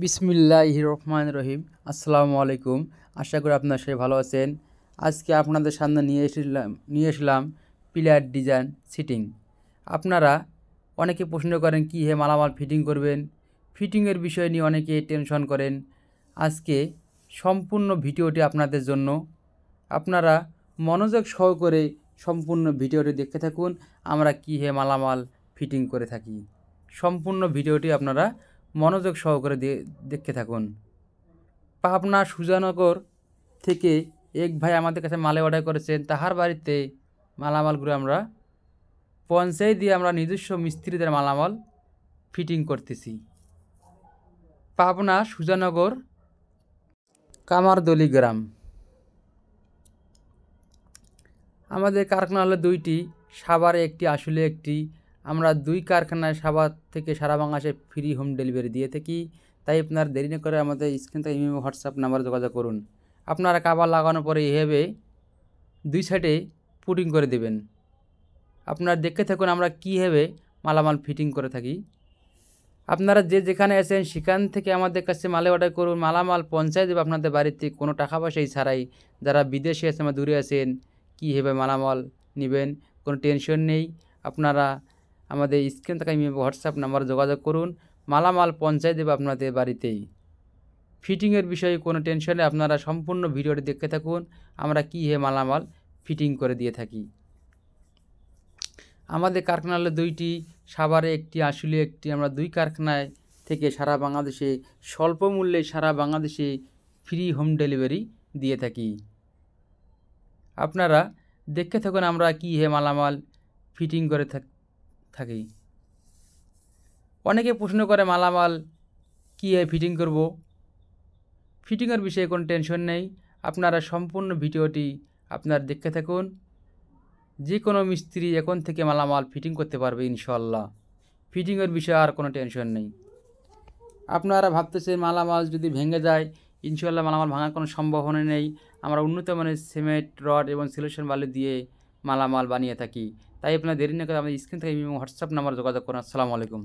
বিসমিল্লাহির রহমানির রহিম। আসসালামু আলাইকুম। আশা করি আপনারা সবাই ভালো আছেন। আজকে আপনাদের সামনে নিয়ে আসলাম পিলার ডিজাইন সিটিং। আপনারা অনেকে প্রশ্ন করেন কীভাবে মালামাল ফিটিং করবেন, ফিটিংয়ের বিষয় নিয়ে অনেকে টেনশন করেন। আজকে সম্পূর্ণ ভিডিওটি আপনাদের জন্য। আপনারা মনোযোগ সহকারে সম্পূর্ণ ভিডিওটি দেখতে থাকুন, আমরা কীভাবে মালামাল ফিটিং করে থাকি। সম্পূর্ণ ভিডিওটি আপনারা মনোযোগ সহকারে দেখতে থাকুন। পাবনা সুজানগর থেকে এক ভাই আমাদের কাছে মালে অর্ডার করেছেন। তাহার বাড়িতে মালামালগুলো আমরা পঞ্চায়েত দিয়ে আমরা নিজস্ব মিস্ত্রিদের মালামাল ফিটিং করতেছি। পাবনা সুজানগর কামারদলি গ্রাম। আমাদের কারখানা হলো দুইটি, সাভারে একটি, আসলে একটি। আমরা দুই কারখানায় সাভার থেকে সারা বাংলাদেশে ফ্রি হোম ডেলিভারি দিয়ে থাকি। তাই আপনার দেরি না করে আমাদের স্ক্রিন থেকে ইমেল হোয়াটসঅ্যাপ নাম্বারে যোগাযোগ করুন। আপনারা কাভার লাগানোর পরে এভাবে দুই সাইডে পুটিং করে দেবেন। আপনারা দেখতে থাকুন আমরা কীভাবে মালামাল ফিটিং করে থাকি। আপনারা যেখানে আছেন সেখান থেকে আমাদের কাছে মালে অর্ডার করুন। মালামাল পৌঁছায় দেবে আপনাদের বাড়িতে, কোনো টাকা পয়সাই ছাড়াই। যারা বিদেশে আছেন বা দূরে আছেন, কীভাবে মালামাল নেবেন কোনো টেনশন নেই। আপনারা আমাদের স্ক্রিন থেকে হোয়াটসঅ্যাপ নাম্বারে যোগাযোগ করুন, মালামাল পৌঁছায় দেবে আপনাদের বাড়িতেই। ফিটিংয়ের বিষয়ে কোনো টেনশন নেই। আপনারা সম্পূর্ণ ভিডিওটি দেখতে থাকুন, আমরা কীভাবে মালামাল ফিটিং করে দিয়ে থাকি। আমাদের কারখানা হলো দুইটি, সাভারে একটি, আসলে একটি। আমরা দুই কারখানায় থেকে সারা বাংলাদেশে স্বল্প মূল্যে সারা বাংলাদেশে ফ্রি হোম ডেলিভারি দিয়ে থাকি। আপনারা দেখতে থাকুন আমরা কীভাবে মালামাল ফিটিং করে থাকি। অনেকে প্রশ্ন করে মালামাল কীভাবে ফিটিং করব। ফিটিংয়ের বিষয়ে কোনো টেনশন নেই। আপনারা সম্পূর্ণ ভিডিওটি আপনারা দেখতে থাকুন। যে কোনো মিস্ত্রি এখন থেকে মালামাল ফিটিং করতে পারবে ইনশাল্লাহ। ফিটিংয়ের বিষয়ে আর কোনো টেনশন নেই। আপনারা ভাবতেছেন মালামাল যদি ভেঙে যায়, ইনশাল্লাহ মালামাল ভাঙার কোনো সম্ভাবনা নেই। আমরা উন্নত মানের সিমেন্ট, রড এবং সলিউশন বালি দিয়ে মালামাল বানিয়ে থাকি। তাই আপনারা দেরি না করে আমাদের স্ক্রিন থেকে হোয়াটসঅ্যাপ নাম্বার যোগাযোগ করুন। আসসালামু আলাইকুম।